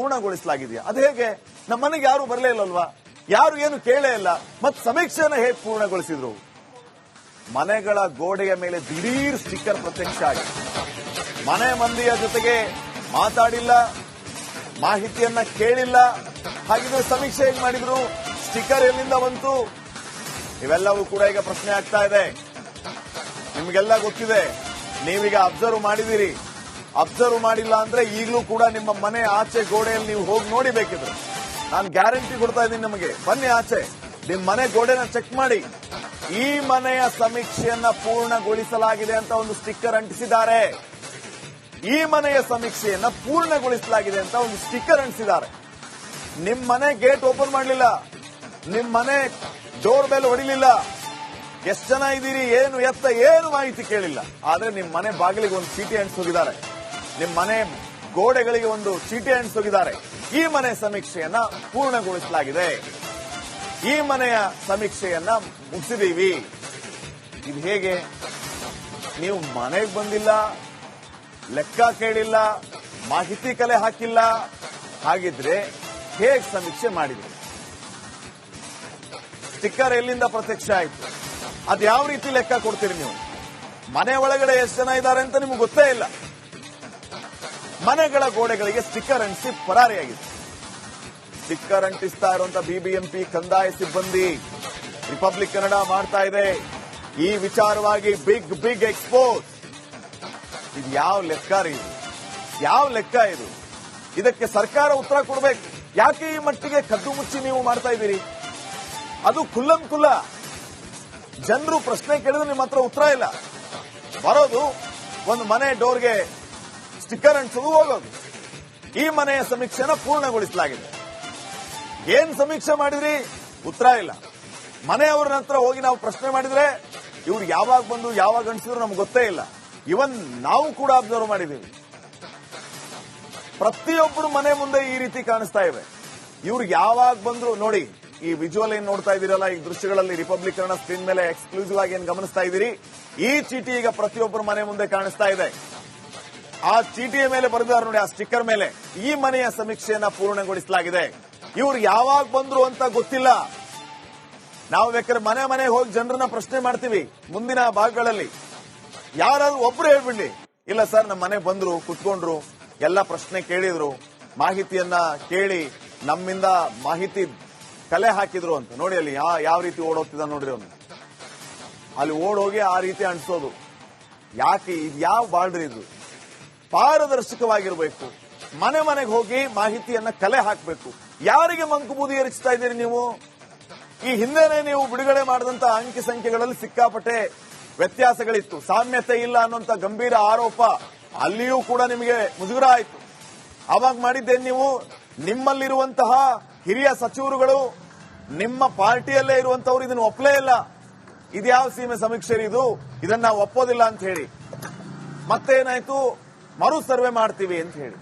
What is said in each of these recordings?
ಪೂರ್ಣಗೊಳಿಸಲಾಗಿದೆಯಾ? ಅದು ಹೇಗೆ? ನಮ್ಮ ಮನೆಗೆ ಯಾರು ಬರಲೇ ಇಲ್ಲಲ್ವಾ? ಯಾರು ಏನು ಕೇಳೇ ಇಲ್ಲ. ಮತ್ತೆ ಸಮೀಕ್ಷೆನ ಹೇಗೆ ಪೂರ್ಣಗೊಳಿಸಿದ್ರು? ಮನೆಗಳ ಗೋಡೆಯ ಮೇಲೆ ದಿಢೀರ್ ಸ್ಟಿಕ್ಕರ್ ಪ್ರತ್ಯಕ್ಷ ಆಗಿದೆ. ಮನೆ ಮಂದಿಯ ಜೊತೆಗೆ ಮಾತಾಡಿಲ್ಲ, ಮಾಹಿತಿಯನ್ನ ಕೇಳಿಲ್ಲ. ಹಾಗಿದ್ರೆ ಸಮೀಕ್ಷೆ ಹೇಗೆ ಮಾಡಿದ್ರು? ಸ್ಟಿಕ್ಕರ್ ಎಲ್ಲಿಂದ ಬಂತು? ಇವೆಲ್ಲವೂ ಕೂಡ ಈಗ ಪ್ರಶ್ನೆ ಆಗ್ತಾ ಇದೆ. ನಿಮಗೆಲ್ಲ ಗೊತ್ತಿದೆ, ನೀವೀಗ ಅಬ್ಸರ್ವ್ ಮಾಡಿದಿರಿ. ಅಬ್ಸರ್ವ್ ಮಾಡಿಲ್ಲ ಅಂದ್ರೆ ಈಗಲೂ ಕೂಡ ನಿಮ್ಮ ಮನೆ ಆಚೆ ಗೋಡೆಯಲ್ಲಿ ನೀವು ಹೋಗಿ ನೋಡಿಬೇಕಿದ್ರೆ ನಾನು ಗ್ಯಾರಂಟಿ ಕೊಡ್ತಾ ಇದ್ದೀನಿ ನಿಮಗೆ. ಬನ್ನಿ ಆಚೆ, ನಿಮ್ಮ ಮನೆ ಗೋಡೆನ ಚೆಕ್ ಮಾಡಿ. ಈ ಮನೆಯ ಸಮೀಕ್ಷೆಯನ್ನ ಪೂರ್ಣಗೊಳಿಸಲಾಗಿದೆ ಅಂತ ಒಂದು ಸ್ಟಿಕ್ಕರ್ ಅಂಟಿಸಿದ್ದಾರೆ. ಈ ಮನೆಯ ಸಮೀಕ್ಷೆಯನ್ನ ಪೂರ್ಣಗೊಳಿಸಲಾಗಿದೆ ಅಂತ ಒಂದು ಸ್ಟಿಕ್ಕರ್ ಅಂಟಿಸಿದ್ದಾರೆ. ನಿಮ್ ಮನೆ ಗೇಟ್ ಓಪನ್ ಮಾಡಲಿಲ್ಲ, ನಿಮ್ ಮನೆ ಡೋರ್ ಬೆಲ್ ಹೊಡಿಲಿಲ್ಲ, ಎಷ್ಟು ಜನ ಇದ್ದೀರಿ, ಏನು ಎತ್ತ, ಏನು ಮಾಹಿತಿ ಕೇಳಿಲ್ಲ. ಆದ್ರೆ ನಿಮ್ ಮನೆ ಬಾಗಿಲಿಗೆ ಒಂದು ಚೀಟಿ ಅಂಟಿಸೋಗಿದ್ದಾರೆ, ನಿಮ್ ಮನೆ ಗೋಡೆಗಳಿಗೆ ಒಂದು ಚೀಟಿ ಅಂಟಿಸೋಗಿದ್ದಾರೆ. ಈ ಮನೆ ಸಮೀಕ್ಷೆಯನ್ನ ಪೂರ್ಣಗೊಳಿಸಲಾಗಿದೆ, ಈ ಮನೆಯ ಸಮೀಕ್ಷೆಯನ್ನ ಮುಗಿಸಿದೀವಿ. ಇದು ಹೇಗೆ? ನೀವು ಮನೆಗೆ ಬಂದಿಲ್ಲ, ಲೆಕ್ಕ ಕೇಳಿಲ್ಲ, ಮಾಹಿತಿ ಕಲೆ ಹಾಕಿಲ್ಲ, ಹಾಗಿದ್ರೆ ಹೇಗೆ ಸಮೀಕ್ಷೆ ಮಾಡಿದ್ರಿ? ಸ್ಟಿಕ್ಕರ್ ಎಲ್ಲಿಂದ ಪ್ರತ್ಯಕ್ಷ ಆಯಿತು? ಅದು ಯಾವ ರೀತಿ ಲೆಕ್ಕ ಕೊಡ್ತೀರಿ ನೀವು? ಮನೆ ಒಳಗಡೆ ಎಷ್ಟು ಜನ ಇದ್ದಾರೆ ಅಂತ ನಿಮ್ಗೆ ಗೊತ್ತೇ ಇಲ್ಲ. ಮನೆಗಳ ಗೋಡೆಗಳಿಗೆ ಸ್ಟಿಕ್ಕರ್ ಅಂಟಿಸಿ ಪರಾರಿಯಾಗಿದೆ. ಸ್ಟಿಕ್ಕರ್ ಅಂಟಿಸ್ತಾ ಇರುವಂತ ಬಿಬಿಎಂಪಿ ಕಂದಾಯ ಸಿಬ್ಬಂದಿ ರಿಪಬ್ಲಿಕ್ ಕನ್ನಡ ಮಾಡ್ತಾ ಇದೆ. ಈ ವಿಚಾರವಾಗಿ ಬಿಗ್ ಎಕ್ಸ್ಪೋಸ್. ಇದು ಯಾವ ಲೆಕ್ಕ ರೀ? ಇದು ಯಾವ ಲೆಕ್ಕ ಇದು? ಇದಕ್ಕೆ ಸರ್ಕಾರ ಉತ್ತರ ಕೊಡಬೇಕು. ಯಾಕೆ ಈ ಮಟ್ಟಿಗೆ ಕದ್ದು ಮುಚ್ಚಿ ನೀವು ಮಾಡ್ತಾ ಇದ್ದೀರಿ? ಅದು ಖುಲ್ಲಂ ಖುಲ್ಲ. ಜನರು ಪ್ರಶ್ನೆ ಕೇಳಿದ್ರೆ ನಿಮ್ಮ ಹತ್ರ ಉತ್ತರ ಇಲ್ಲ. ಬರೋದು ಒಂದು ಮನೆ ಡೋರ್ಗೆ ಸ್ಟಿಕ್ಕರ್ ಅಂಟಿಸೋದು, ಹೋಗೋದು. ಈ ಮನೆಯ ಸಮೀಕ್ಷೆನ ಪೂರ್ಣಗೊಳಿಸಲಾಗಿದೆ. ಏನ್ ಸಮೀಕ್ಷೆ ಮಾಡಿದ್ರಿ? ಉತ್ತರ ಇಲ್ಲ. ಮನೆಯವರ ಹತ್ರ ಹೋಗಿ ನಾವು ಪ್ರಶ್ನೆ ಮಾಡಿದ್ರೆ ಇವ್ರು ಯಾವಾಗ ಬಂದು ಯಾವಾಗ ಅಂಟಿಸಿದ್ರು ನಮ್ಗೆ ಗೊತ್ತೇ ಇಲ್ಲ. ಇವನ್ ನಾವು ಕೂಡ ಅಬ್ಸರ್ವ್ ಮಾಡಿದ್ದೀವಿ. ಪ್ರತಿಯೊಬ್ಬರು ಮನೆ ಮುಂದೆ ಈ ರೀತಿ ಕಾಣಿಸ್ತಾ ಇವೆ. ಇವ್ರು ಯಾವಾಗ ಬಂದ್ರು ನೋಡಿ, ಈ ವಿಜುವಲ್ ಏನ್ ನೋಡ್ತಾ ಇದೀರಲ್ಲ, ಈ ದೃಶ್ಯಗಳಲ್ಲಿ ರಿಪಬ್ಲಿಕ್ ಕನ್ನಡ ಸ್ಕ್ರೀನ್ ಮೇಲೆ ಎಕ್ಸ್ಕ್ಲೂಸಿವ್ ಆಗಿ ಏನ್ ಗಮನಿಸ್ತಾ ಇದ್ದೀರಿ, ಈ ಚೀಟಿ ಈಗ ಪ್ರತಿಯೊಬ್ಬರ ಮನೆ ಮುಂದೆ ಕಾಣಿಸ್ತಾ ಇದೆ. ಆ ಚೀಟಿಯ ಮೇಲೆ ಬರೆದಿದ್ದಾರೆ ನೋಡಿ, ಆ ಸ್ಟಿಕ್ಕರ್ ಮೇಲೆ ಈ ಮನೆಯ ಸಮೀಕ್ಷೆಯನ್ನ ಪೂರ್ಣಗೊಳಿಸಲಾಗಿದೆ. ಇವ್ರು ಯಾವಾಗ ಬಂದ್ರು ಅಂತ ಗೊತ್ತಿಲ್ಲ. ನಾವು ಬೇಕಾದ್ರೆ ಮನೆಗೆ ಹೋಗಿ ಜನರನ್ನ ಪ್ರಶ್ನೆ ಮಾಡ್ತೀವಿ. ಮುಂದಿನ ಭಾಗಗಳಲ್ಲಿ ಯಾರಾದ್ರೂ ಒಬ್ರು ಹೇಳ್ಬಿಡ್ಲಿ, ಇಲ್ಲ ಸರ್ ನಮ್ಮ ಮನೆ ಬಂದ್ರು, ಕುತ್ಕೊಂಡ್ರು, ಎಲ್ಲ ಪ್ರಶ್ನೆ ಕೇಳಿದ್ರು, ಮಾಹಿತಿಯನ್ನ ಕೇಳಿ ನಮ್ಮಿಂದ ಮಾಹಿತಿ ಕಲೆ ಹಾಕಿದ್ರು ಅಂತ. ನೋಡಿ ಅಲ್ಲಿ ಯಾವ ರೀತಿ ಓಡೋಗ್ತಿದ್ದ ನೋಡ್ರಿ ಅವನು. ಅಲ್ಲಿ ಓಡೋಗಿ ಆ ರೀತಿ ಅಂಟಿಸೋದು ಯಾಕೆ? ಇದು ಯಾವ ಬಾಳ್ರಿ? ಇದು ಪಾರದರ್ಶಕವಾಗಿರ್ಬೇಕು. ಮನೆಗೆ ಹೋಗಿ ಮಾಹಿತಿಯನ್ನ ಕಲೆ ಹಾಕಬೇಕು. ಯಾರಿಗೆ ಮಂಕುಬೂದಿ ಎರಚಿಸ್ತಾ ಇದ್ದೀರಿ ನೀವು? ಈ ಹಿಂದೆನೆ ನೀವು ಬಿಡುಗಡೆ ಮಾಡಿದಂತ ಅಂಕಿ ಸಂಖ್ಯೆಗಳಲ್ಲಿ ಸಿಕ್ಕಾಪಟ್ಟೆ ವ್ಯತ್ಯಾಸಗಳಿತ್ತು, ಸಾಮ್ಯತೆ ಇಲ್ಲ ಅನ್ನುವಂತ ಗಂಭೀರ ಆರೋಪ ಅಲ್ಲಿಯೂ ಕೂಡ ನಿಮಗೆ ಮುಜುಗರ ಆಯಿತು. ಅವಾಗ ಮಾಡಿದ್ದೇನೆ ನೀವು, ನಿಮ್ಮಲ್ಲಿರುವಂತಹ ಹಿರಿಯ ಸಚಿವರುಗಳು, ನಿಮ್ಮ ಪಾರ್ಟಿಯಲ್ಲೇ ಇರುವಂತವ್ರು ಇದನ್ನು ಒಪ್ಪಲೇ ಇಲ್ಲ. ಇದ್ಯಾವ ಸೀಮೆ ಸಮೀಕ್ಷೆ ಇದು, ಇದನ್ನ ನಾವು ಒಪ್ಪೋದಿಲ್ಲ ಅಂತ ಹೇಳಿ ಮತ್ತೇನಾಯ್ತು, ಮರು ಸರ್ವೆ ಮಾಡ್ತೀವಿ ಅಂತ ಹೇಳಿ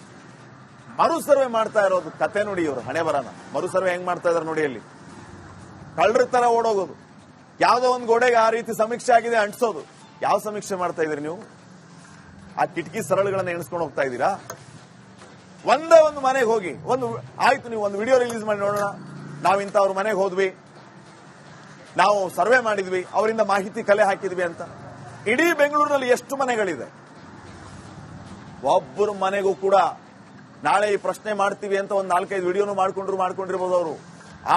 ಮರು ಸರ್ವೆ ಮಾಡ್ತಾ ಇರೋದು ಕತೆ ನೋಡಿ. ಇವರು ಹಣೆ ಬರನ ಮರು ಸರ್ವೆ ಹೆಂಗ್ ಮಾಡ್ತಾ ಇದಾರೆ ನೋಡಿ. ಅಲ್ಲಿ ಕಳ್ಳರ ತರ ಓಡೋಗೋದು, ಯಾವ್ದೋ ಒಂದು ಗೋಡೆಗೆ ಆ ರೀತಿ ಸಮೀಕ್ಷೆ ಆಗಿದೆ ಅಂಟಿಸೋದು. ಯಾವ ಸಮೀಕ್ಷೆ ಮಾಡ್ತಾ ಇದೀರಿ ನೀವು? ಆ ಕಿಟಕಿ ಸರಳುಗಳನ್ನ ಎಣಿಸ್ಕೊಂಡು ಹೋಗ್ತಾ ಇದ್ದೀರಾ? ಒಂದೇ ಒಂದು ಮನೆಗೆ ಹೋಗಿ ಆಯ್ತು, ನೀವು ಒಂದು ವಿಡಿಯೋ ರಿಲೀಸ್ ಮಾಡಿ ನೋಡೋಣ, ನಾವು ಇಂಥವ್ರ ಮನೆಗೆ ಹೋದ್ವಿ, ನಾವು ಸರ್ವೆ ಮಾಡಿದ್ವಿ, ಅವರಿಂದ ಮಾಹಿತಿ ಕಲೆ ಹಾಕಿದ್ವಿ ಅಂತ. ಇಡೀ ಬೆಂಗಳೂರಿನಲ್ಲಿ ಎಷ್ಟು ಮನೆಗಳಿದೆ? ಒಬ್ಬರ ಮನೆಗೂ ಕೂಡ ನಾಳೆ ಈ ಪ್ರಶ್ನೆ ಮಾಡ್ತೀವಿ ಅಂತ ಒಂದು 4-5 ವಿಡಿಯೋನು ಮಾಡ್ಕೊಂಡಿರ್ಬೋದು ಅವರು.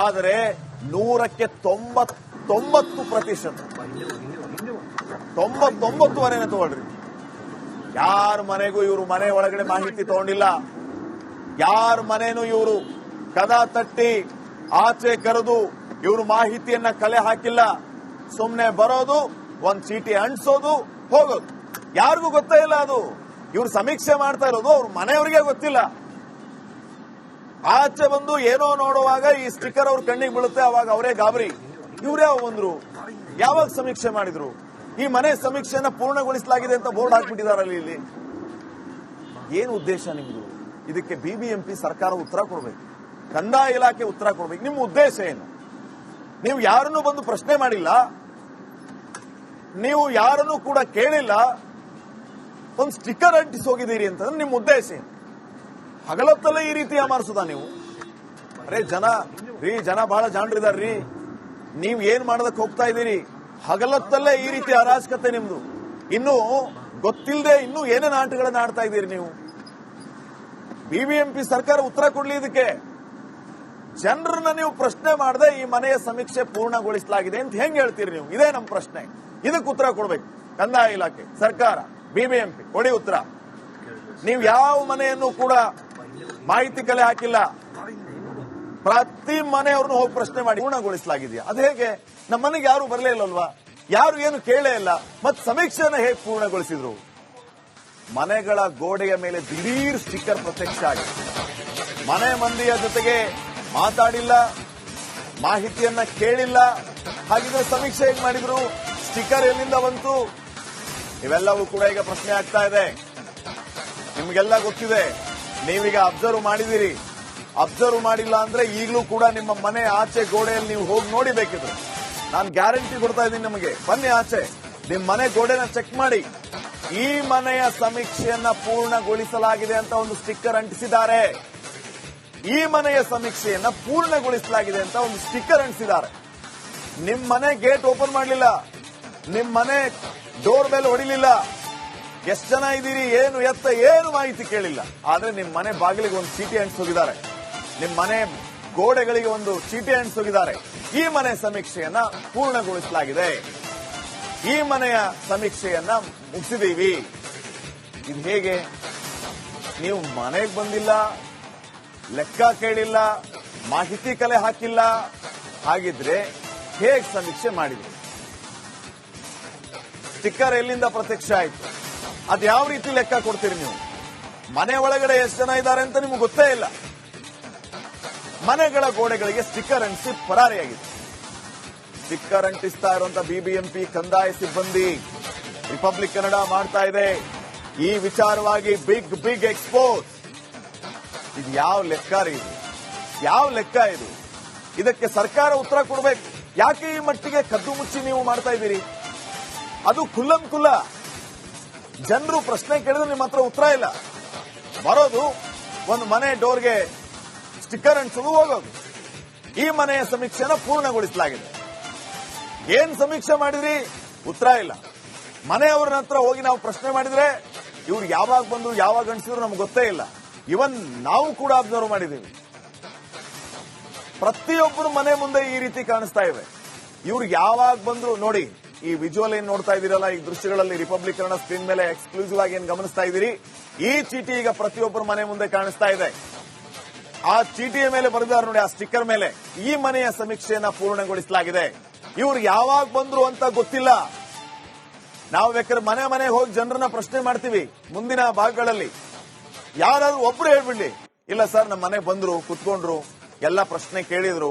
ಆದರೆ 100ಕ್ಕೆ 99% 99.9 ತಗೊಳ್ರಿ, ಯಾರ ಮನೆಗೂ ಇವರು ಮನೆ ಒಳಗಡೆ ಮಾಹಿತಿ ತಗೊಂಡಿಲ್ಲ. ಯಾರ ಮನೇನು ಇವರು ಕದ ತಟ್ಟಿ ಆಚೆ ಕರೆದು ಇವರು ಮಾಹಿತಿಯನ್ನ ಕಲೆ ಹಾಕಿಲ್ಲ. ಸುಮ್ನೆ ಬರೋದು, ಒಂದ್ ಚೀಟಿ ಅಂಟಿಸೋದು, ಹೋಗೋದು. ಯಾರಿಗೂ ಗೊತ್ತೇ ಇಲ್ಲ ಅದು. ಇವ್ರು ಸಮೀಕ್ಷೆ ಮಾಡ್ತಾ ಇರೋದು ಅವ್ರ ಮನೆಯವರಿಗೆ ಗೊತ್ತಿಲ್ಲ. ಆಚೆ ಬಂದು ಏನೋ ನೋಡುವಾಗ ಈ ಸ್ಟಿಕ್ಕರ್ ಅವ್ರ ಕಣ್ಣಿಗೆ ಬೀಳುತ್ತೆ, ಅವಾಗ ಅವರೇ ಗಾಬರಿ. ಇವ್ರೇ ಬಂದ್ರು, ಯಾವಾಗ ಸಮೀಕ್ಷೆ ಮಾಡಿದ್ರು? ಈ ಮನೆ ಸಮೀಕ್ಷೆಯನ್ನ ಪೂರ್ಣಗೊಳಿಸಲಾಗಿದೆ ಅಂತ ಬೋರ್ಡ್ ಹಾಕ್ಬಿಟ್ಟಿದಾರಲ್ಲಿ. ಇಲ್ಲಿ ಏನು ಉದ್ದೇಶ ನಿಮ್ದು? ಇದಕ್ಕೆ ಬಿಬಿಎಂಪಿ ಸರ್ಕಾರ ಉತ್ತರ ಕೊಡಬೇಕು, ಕಂದಾಯ ಇಲಾಖೆ ಉತ್ತರ ಕೊಡಬೇಕು. ನಿಮ್ಮ ಉದ್ದೇಶ ಏನು? ನೀವು ಯಾರನ್ನೂ ಬಂದು ಪ್ರಶ್ನೆ ಮಾಡಿಲ್ಲ, ನೀವು ಯಾರನ್ನೂ ಕೂಡ ಕೇಳಿಲ್ಲ, ಒಂದು ಸ್ಟಿಕ್ಕರ್ ಅಂಟಿಸಿ ಹೋಗಿದ್ದೀರಿ ಅಂತಂದ್ರೆ ನಿಮ್ಮ ಉದ್ದೇಶ ಏನು? ಹಗಲತ್ತಲ್ಲೇ ಈ ರೀತಿ ಅಮಾರಿಸುದ ನೀವು? ಅರೆ ಜನ ಬಹಳ ಜಾಣರಿದಾರ್ರಿ. ನೀವ್ ಏನ್ ಮಾಡೋದಕ್ಕೆ ಹೋಗ್ತಾ ಇದ್ದೀರಿ? ಹಗಲತ್ತಲ್ಲೇ ಈ ರೀತಿ ಅರಾಜಕತೆ ನಿಮ್ದು. ಇನ್ನು ಗೊತ್ತಿಲ್ಲದೆ ಇನ್ನೂ ಏನೇನು ಆಟಗಳನ್ನ ಆಡ್ತಾ ಇದ್ದೀರಿ ನೀವು? ಬಿಬಿಎಂಪಿ ಸರ್ಕಾರ ಉತ್ತರ ಕೊಡ್ಲಿ ಇದಕ್ಕೆ. ಜನರನ್ನ ನೀವು ಪ್ರಶ್ನೆ ಮಾಡದೆ ಈ ಮನೆಯ ಸಮೀಕ್ಷೆ ಪೂರ್ಣಗೊಳಿಸಲಾಗಿದೆ ಅಂತ ಹೆಂಗ್ ಹೇಳ್ತೀರಿ ನೀವು? ಇದೇ ನಮ್ಮ ಪ್ರಶ್ನೆ. ಇದಕ್ಕೆ ಉತ್ತರ ಕೊಡ್ಬೇಕು ಕಂದಾಯ ಇಲಾಖೆ, ಸರ್ಕಾರ, ಬಿಬಿಎಂಪಿ. ಕೊಡಿ ಉತ್ತರ. ನೀವು ಯಾವ ಮನೆಯನ್ನು ಕೂಡ ಮಾಹಿತಿ ಕಲೆ ಹಾಕಿಲ್ಲ. ಪ್ರತಿ ಮನೆಯವ್ರನ್ನು ಹೋಗಿ ಪ್ರಶ್ನೆ ಮಾಡಿ ಪೂರ್ಣಗೊಳಿಸಲಾಗಿದೆಯಾ? ಅದು ಹೇಗೆ? ನಮ್ಮ ಮನೆಗೆ ಯಾರು ಬರಲೇ ಇಲ್ಲಲ್ವಾ? ಯಾರು ಏನು ಕೇಳೇ ಇಲ್ಲ. ಮತ್ತೆ ಸಮೀಕ್ಷೆನ ಹೇಗೆ ಪೂರ್ಣಗೊಳಿಸಿದ್ರು? ಮನೆಗಳ ಗೋಡೆಯ ಮೇಲೆ ದಿಢೀರ್ ಸ್ಟಿಕ್ಕರ್ ಪ್ರತ್ಯಕ್ಷ ಆಗಿದೆ. ಮನೆ ಮಂದಿಯ ಜೊತೆಗೆ ಮಾತಾಡಿಲ್ಲ, ಮಾಹಿತಿಯನ್ನ ಕೇಳಿಲ್ಲ. ಹಾಗಿದ್ರೆ ಸಮೀಕ್ಷೆ ಹೇಗೆ ಮಾಡಿದ್ರು? ಸ್ಟಿಕ್ಕರ್ ಎಲ್ಲಿಂದ ಬಂತು? ಇವೆಲ್ಲವೂ ಕೂಡ ಈಗ ಪ್ರಶ್ನೆ ಆಗ್ತಾ ಇದೆ. ನಿಮ್ಗೆಲ್ಲ ಗೊತ್ತಿದೆ, ನೀವೀಗ ಅಬ್ಸರ್ವ್ ಮಾಡಿದಿರಿ. ಅಬ್ಸರ್ವ್ ಮಾಡಿಲ್ಲ ಅಂದ್ರೆ ಈಗಲೂ ಕೂಡ ನಿಮ್ಮ ಮನೆ ಆಚೆ ಗೋಡೆಯಲ್ಲಿ ನೀವು ಹೋಗಿ ನೋಡಿಬೇಕಿದ್ರು. ನಾನು ಗ್ಯಾರಂಟಿ ಕೊಡ್ತಾ ಇದ್ದೀನಿ ನಿಮಗೆ. ಬನ್ನಿ ಆಚೆ, ನಿಮ್ಮ ಮನೆ ಗೋಡೆನ ಚೆಕ್ ಮಾಡಿ. ಈ ಮನೆಯ ಸಮೀಕ್ಷೆಯನ್ನ ಪೂರ್ಣಗೊಳಿಸಲಾಗಿದೆ ಅಂತ ಒಂದು ಸ್ಟಿಕ್ಕರ್ ಅಂಟಿಸಿದ್ದಾರೆ. ಈ ಮನೆಯ ಸಮೀಕ್ಷೆಯನ್ನ ಪೂರ್ಣಗೊಳಿಸಲಾಗಿದೆ ಅಂತ ಒಂದು ಸ್ಟಿಕ್ಕರ್ ಅಂಟಿಸಿದ್ದಾರೆ. ನಿಮ್ ಮನೆ ಗೇಟ್ ಓಪನ್ ಮಾಡಲಿಲ್ಲ, ನಿಮ್ ಮನೆ ಡೋರ್ ಮೇಲೆ ಹೊಡಿಲಿಲ್ಲ, ಎಷ್ಟು ಜನ ಇದ್ದೀರಿ, ಏನು ಎತ್ತ, ಏನು ಮಾಹಿತಿ ಕೇಳಿಲ್ಲ. ಆದ್ರೆ ನಿಮ್ ಮನೆ ಬಾಗಿಲಿಗೆ ಒಂದು ಚೀಟಿ ಅಂಟಿಸೋಗಿದ್ದಾರೆ, ನಿಮ್ ಮನೆ ಗೋಡೆಗಳಿಗೆ ಒಂದು ಚೀಟಿ ಅಂಟಿಸೋಗಿದ್ದಾರೆ. ಈ ಮನೆ ಸಮೀಕ್ಷೆಯನ್ನ ಪೂರ್ಣಗೊಳಿಸಲಾಗಿದೆ, ಈ ಮನೆಯ ಸಮೀಕ್ಷೆಯನ್ನ ಮುಗಿಸಿದೀವಿ. ಇದು ಹೇಗೆ? ನೀವು ಮನೆಗೆ ಬಂದಿಲ್ಲ, ಲೆಕ್ಕ ಕೇಳಿಲ್ಲ, ಮಾಹಿತಿ ಕಲೆ ಹಾಕಿಲ್ಲ. ಹಾಗಿದ್ರೆ ಹೇಗೆ ಸಮೀಕ್ಷೆ ಮಾಡಿದ್ರು? ಸ್ಟಿಕ್ಕರ್ ಎಲ್ಲಿಂದ ಪ್ರತ್ಯಕ್ಷ ಆಯಿತು? ಅದು ಯಾವ ರೀತಿ ಲೆಕ್ಕ ಕೊಡ್ತೀರಿ ನೀವು? ಮನೆ ಒಳಗಡೆ ಎಷ್ಟು ಜನ ಇದ್ದಾರೆ ಅಂತ ನಿಮ್ಗೆ ಗೊತ್ತೇ ಇಲ್ಲ. ಮನೆಗಳ ಗೋಡೆಗಳಿಗೆ ಸ್ಟಿಕ್ಕರ್ ಅಂಟಿಸಿ ಪರಾರಿಯಾಗಿದೆ. ಸ್ಟಿಕ್ಕರ್ ಅಂಟಿಸ್ತಾ ಇರುವಂತಹ ಬಿಬಿಎಂಪಿ ಕಂದಾಯ ಸಿಬ್ಬಂದಿ ರಿಪಬ್ಲಿಕ್ ಕನ್ನಡ ಮಾಡ್ತಾ ಇದೆ. ಈ ವಿಚಾರವಾಗಿ ಬಿಗ್ ಎಕ್ಸ್ಪೋಸ್. ಇದು ಯಾವ ಲೆಕ್ಕ ರೀ? ಇದು ಯಾವ ಲೆಕ್ಕ ಇದು? ಇದಕ್ಕೆ ಸರ್ಕಾರ ಉತ್ತರ ಕೊಡಬೇಕು. ಯಾಕೆ ಈ ಮಟ್ಟಿಗೆ ಕದ್ದು ಮುಚ್ಚಿ ನೀವು ಮಾಡ್ತಾ ಇದ್ದೀರಿ? ಅದು ಖುಲ್ಲಂ ಖುಲ್ಲ. ಜನರು ಪ್ರಶ್ನೆ ಕೇಳಿದ್ರೆ ನಿಮ್ಮ ಹತ್ರ ಉತ್ತರ ಇಲ್ಲ. ಬರೋದು ಒಂದು ಮನೆ ಡೋರ್ಗೆ ಸ್ಟಿಕ್ಕರ್ ಅಂಟಿಸೋದು, ಹೋಗೋದು. ಈ ಮನೆಯ ಸಮೀಕ್ಷೆನ ಪೂರ್ಣಗೊಳಿಸಲಾಗಿದೆ. ಏನ್ ಸಮೀಕ್ಷೆ ಮಾಡಿದ್ರಿ? ಉತ್ತರ ಇಲ್ಲ. ಮನೆಯವರ ಹತ್ರ ಹೋಗಿ ನಾವು ಪ್ರಶ್ನೆ ಮಾಡಿದ್ರೆ ಇವ್ರು ಯಾವಾಗ ಬಂದು ಯಾವಾಗ ಅಂಟಿಸಿದ್ರು ನಮ್ಗೆ ಗೊತ್ತೇ ಇಲ್ಲ. ಇವನ್ ನಾವು ಕೂಡ ಅಬ್ಸರ್ವ್ ಮಾಡಿದ್ದೀವಿ. ಪ್ರತಿಯೊಬ್ಬರು ಮನೆ ಮುಂದೆ ಈ ರೀತಿ ಕಾಣಿಸ್ತಾ ಇವೆ. ಇವ್ರು ಯಾವಾಗ ಬಂದ್ರು ನೋಡಿ. ಈ ವಿಜುವಲ್ ಏನ್ ನೋಡ್ತಾ ಇದೀರಲ್ಲ, ಈ ದೃಶ್ಯಗಳಲ್ಲಿ ರಿಪಬ್ಲಿಕ್ ಕನ್ನಡ ಸ್ಕ್ರೀನ್ ಮೇಲೆ ಎಕ್ಸ್ಕ್ಲೂಸಿವ್ ಆಗಿ ಏನ್ ಗಮನಿಸ್ತಾ ಇದ್ದೀರಿ, ಈ ಚೀಟಿ ಈಗ ಪ್ರತಿಯೊಬ್ಬರ ಮನೆ ಮುಂದೆ ಕಾಣಿಸ್ತಾ ಇದೆ. ಆ ಚೀಟಿಯ ಮೇಲೆ ಬರೆದಾರೆ ನೋಡಿ, ಆ ಸ್ಟಿಕ್ಕರ್ ಮೇಲೆ ಈ ಮನೆಯ ಸಮೀಕ್ಷೆಯನ್ನ ಪೂರ್ಣಗೊಳಿಸಲಾಗಿದೆ. ಇವ್ರು ಯಾವಾಗ ಬಂದ್ರು ಅಂತ ಗೊತ್ತಿಲ್ಲ. ನಾವು ಬೇಕಾದ್ರೆ ಮನೆಗೆ ಹೋಗಿ ಜನರನ್ನ ಪ್ರಶ್ನೆ ಮಾಡ್ತೀವಿ. ಮುಂದಿನ ಭಾಗಗಳಲ್ಲಿ ಯಾರಾದ್ರೂ ಒಬ್ರು ಹೇಳ್ಬಿಡ್ಲಿ, ಇಲ್ಲ ಸರ್ ನಮ್ಮ ಮನೆ ಬಂದ್ರು, ಕುತ್ಕೊಂಡ್ರು, ಎಲ್ಲ ಪ್ರಶ್ನೆ ಕೇಳಿದ್ರು,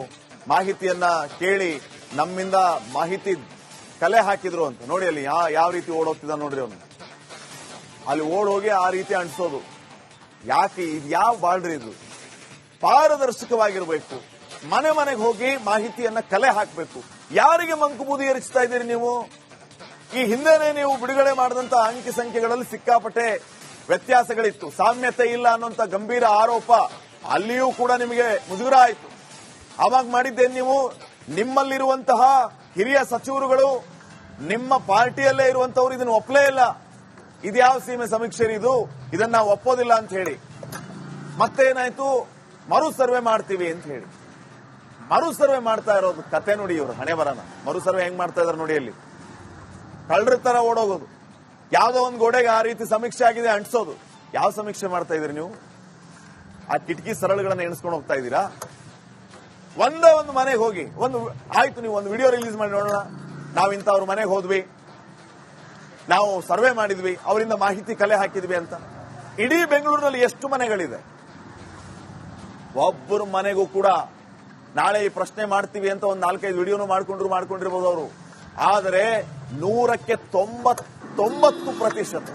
ಮಾಹಿತಿಯನ್ನ ಕೇಳಿ ನಮ್ಮಿಂದ ಮಾಹಿತಿ ಕಲೆ ಹಾಕಿದ್ರು ಅಂತ. ನೋಡಿ ಅಲ್ಲಿ ಯಾವ ರೀತಿ ಓಡೋಗ್ತಿದ್ದ ನೋಡ್ರಿ ಅವನು. ಅಲ್ಲಿ ಓಡೋಗಿ ಆ ರೀತಿ ಅಂಟಿಸೋದು ಯಾಕೆ? ಇದು ಯಾವ ಬಾಳ್ರಿ? ಇದು ಪಾರದರ್ಶಕವಾಗಿರ್ಬೇಕು. ಮನೆಗೆ ಹೋಗಿ ಮಾಹಿತಿಯನ್ನ ಕಲೆ ಹಾಕಬೇಕು. ಯಾರಿಗೆ ಮಂಕುಬೂದಿ ಎರಚಿಸ್ತಾ ಇದ್ದೀರಿ ನೀವು? ಈ ಹಿಂದೆನೆ ನೀವು ಬಿಡುಗಡೆ ಮಾಡಿದಂತ ಅಂಕಿ ಸಂಖ್ಯೆಗಳಲ್ಲಿ ಸಿಕ್ಕಾಪಟ್ಟೆ ವ್ಯತ್ಯಾಸಗಳಿತ್ತು, ಸಾಮ್ಯತೆ ಇಲ್ಲ ಅನ್ನುವಂತ ಗಂಭೀರ ಆರೋಪ ಅಲ್ಲಿಯೂ ಕೂಡ ನಿಮಗೆ ಮುಜುಗರ ಆಯಿತು. ಅವಾಗ ಮಾಡಿದ್ದೇನು ನೀವು? ನಿಮ್ಮಲ್ಲಿರುವಂತಹ ಹಿರಿಯ ಸಚಿವರುಗಳು, ನಿಮ್ಮ ಪಾರ್ಟಿಯಲ್ಲೇ ಇರುವಂತವ್ರು ಇದನ್ನು ಒಪ್ಪಲೇ ಇಲ್ಲ. ಇದ್ಯಾವ ಸೀಮೆ ಸಮೀಕ್ಷೆ ಇದು, ಇದನ್ನ ನಾವು ಒಪ್ಪೋದಿಲ್ಲ ಅಂತ ಹೇಳಿ ಮತ್ತೇನಾಯ್ತು? ಮರು ಸರ್ವೆ ಮಾಡ್ತೀವಿ ಅಂತ ಹೇಳಿ ಮರು ಸರ್ವೆ ಮಾಡ್ತಾ ಇರೋದು ಕತೆ ನೋಡಿ. ಇವರು ಹಣೆ ಬರನ ಮರು ಸರ್ವೆ ಹೆಂಗ್ ಮಾಡ್ತಾ ಇದಾರೆ ನೋಡಿ. ಅಲ್ಲಿ ಕಳ್ಳರ ತರ ಓಡೋಗೋದು, ಯಾವ್ದೋ ಒಂದು ಗೋಡೆಗೆ ಆ ರೀತಿ ಸಮೀಕ್ಷೆ ಆಗಿದೆ ಅಂಟಿಸೋದು. ಯಾವ ಸಮೀಕ್ಷೆ ಮಾಡ್ತಾ ಇದೀರಿ ನೀವು? ಆ ಕಿಟಕಿ ಸರಳುಗಳನ್ನ ಎಣಿಸ್ಕೊಂಡು ಹೋಗ್ತಾ ಇದ್ದೀರಾ? ಒಂದೇ ಒಂದು ಮನೆಗೆ ಹೋಗಿ ಆಯ್ತು, ನೀವು ಒಂದು ವಿಡಿಯೋ ರಿಲೀಸ್ ಮಾಡಿ ನೋಡೋಣ, ನಾವು ಇಂಥವ್ರ ಮನೆಗೆ ಹೋದ್ವಿ, ನಾವು ಸರ್ವೆ ಮಾಡಿದ್ವಿ, ಅವರಿಂದ ಮಾಹಿತಿ ಕಲೆ ಹಾಕಿದ್ವಿ ಅಂತ. ಇಡೀ ಬೆಂಗಳೂರಿನಲ್ಲಿ ಎಷ್ಟು ಮನೆಗಳಿದೆ? ಒಬ್ಬರ ಮನೆಗೂ ಕೂಡ ನಾಳೆ ಈ ಪ್ರಶ್ನೆ ಮಾಡ್ತೀವಿ ಅಂತ ಒಂದು 4-5 ವಿಡಿಯೋನು ಮಾಡ್ಕೊಂಡಿರ್ಬೋದು ಅವರು. ಆದರೆ 100ಕ್ಕೆ 99%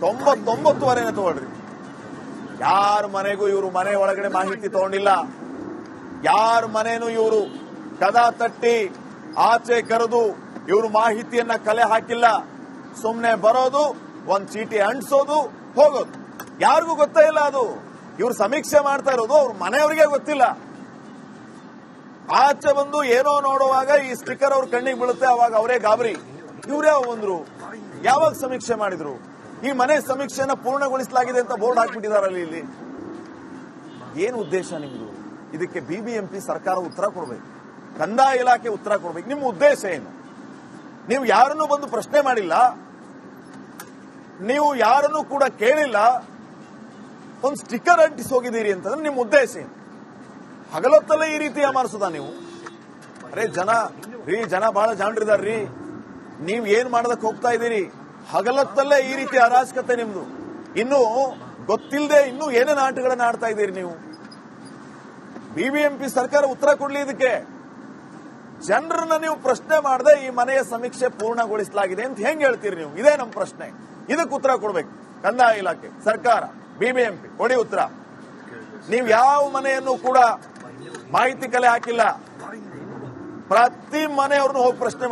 99.9% ತಗೊಳ್ರಿ. ಯಾರ ಮನೆಗೂ ಇವರು ಮನೆ ಒಳಗಡೆ ಮಾಹಿತಿ ತಗೊಂಡಿಲ್ಲ. ಯಾರ ಮನೇನು ಇವರು ಕದ ತಟ್ಟಿ ಆಚೆ ಕರೆದು ಇವರು ಮಾಹಿತಿಯನ್ನ ಕಲೆ ಹಾಕಿಲ್ಲ. ಸುಮ್ನೆ ಬರೋದು, ಒಂದ್ ಚೀಟಿ ಅಂಟಿಸೋದು, ಹೋಗೋದು. ಯಾರಿಗೂ ಗೊತ್ತೇ ಇಲ್ಲ ಅದು. ಇವ್ರು ಸಮೀಕ್ಷೆ ಮಾಡ್ತಾ ಇರೋದು ಅವ್ರ ಮನೆಯವರಿಗೆ ಗೊತ್ತಿಲ್ಲ. ಆಚೆ ಬಂದು ಏನೋ ನೋಡುವಾಗ ಈ ಸ್ಟಿಕ್ಕರ್ ಅವ್ರ ಕಣ್ಣಿಗೆ ಬೀಳುತ್ತೆ, ಅವಾಗ ಅವರೇ ಗಾಬರಿ. ಇವ್ರೇ ಬಂದ್ರು, ಯಾವಾಗ ಸಮೀಕ್ಷೆ ಮಾಡಿದ್ರು? ಈ ಮನೆ ಸಮೀಕ್ಷೆನ ಪೂರ್ಣಗೊಳಿಸಲಾಗಿದೆ ಅಂತ ಬೋರ್ಡ್ ಹಾಕ್ಬಿಟ್ಟಿದಾರಲ್ಲಿ. ಇಲ್ಲಿ ಏನು ಉದ್ದೇಶ ನಿಮ್ದು? ಇದಕ್ಕೆ ಬಿಬಿಎಂಪಿ ಸರ್ಕಾರ ಉತ್ತರ ಕೊಡ್ಬೇಕು, ಕಂದಾಯ ಇಲಾಖೆ ಉತ್ತರ ಕೊಡ್ಬೇಕು. ನಿಮ್ಮ ಉದ್ದೇಶ ಏನು? ನೀವು ಯಾರನ್ನೂ ಬಂದು ಪ್ರಶ್ನೆ ಮಾಡಿಲ್ಲ, ನೀವು ಯಾರನ್ನೂ ಕೂಡ ಕೇಳಿಲ್ಲ, ಒಂದು ಸ್ಟಿಕ್ಕರ್ ಅಂಟಿಸಿ ಹೋಗಿದ್ದೀರಿ ಅಂತಂದ್ರೆ ನಿಮ್ಮ ಉದ್ದೇಶ ಏನು? ಹಗಲೊತ್ತಲ್ಲೇ ಈ ರೀತಿ ಅಮಾರಿಸೋದ ನೀವು? ಅರೆ ಜನ ಬಹಳ ಜಾಣರಿದಾರ್ರಿ. ನೀವ್ ಏನ್ ಮಾಡೋದಕ್ಕೆ ಹೋಗ್ತಾ ಇದ್ದೀರಿ? ಹಗಲೊತ್ತಲ್ಲೇ ಈ ರೀತಿ ಅರಾಜಕತೆ ನಿಮ್ದು. ಇನ್ನು ಗೊತ್ತಿಲ್ಲದೆ ಇನ್ನೂ ಏನೇನು ಆಟಗಳನ್ನ ಆಡ್ತಾ ಇದ್ದೀರಿ ನೀವು? ಬಿಬಿಎಂಪಿ ಸರ್ಕಾರ ಉತ್ತರ ಕೊಡ್ಲಿ ಇದಕ್ಕೆ. ಜನರನ್ನ ನೀವು ಪ್ರಶ್ನೆ ಮಾಡದೆ ಈ ಮನೆಯ ಸಮೀಕ್ಷೆ ಪೂರ್ಣಗೊಳಿಸಲಾಗಿದೆ ಅಂತ ಹೆಂಗ್ ಹೇಳ್ತೀರಿ ನೀವು? ಇದೇ ನಮ್ಮ ಪ್ರಶ್ನೆ. ಇದಕ್ಕೆ ಉತ್ತರ ಕೊಡ್ಬೇಕು ಕಂದಾಯ ಇಲಾಖೆ, ಸರ್ಕಾರ, ಬಿಬಿಎಂಪಿ. ಕೊಡಿ ಉತ್ತರ. ನೀವು ಯಾವ ಮನೆಯನ್ನು ಕೂಡ ಮಾಹಿತಿ ಕಲೆ ಹಾಕಿಲ್ಲ. ಪ್ರತಿ ಮನೆಯವ್ರನ್ನು ಹೋಗಿ ಪ್ರಶ್ನೆ ಮಾಡಿ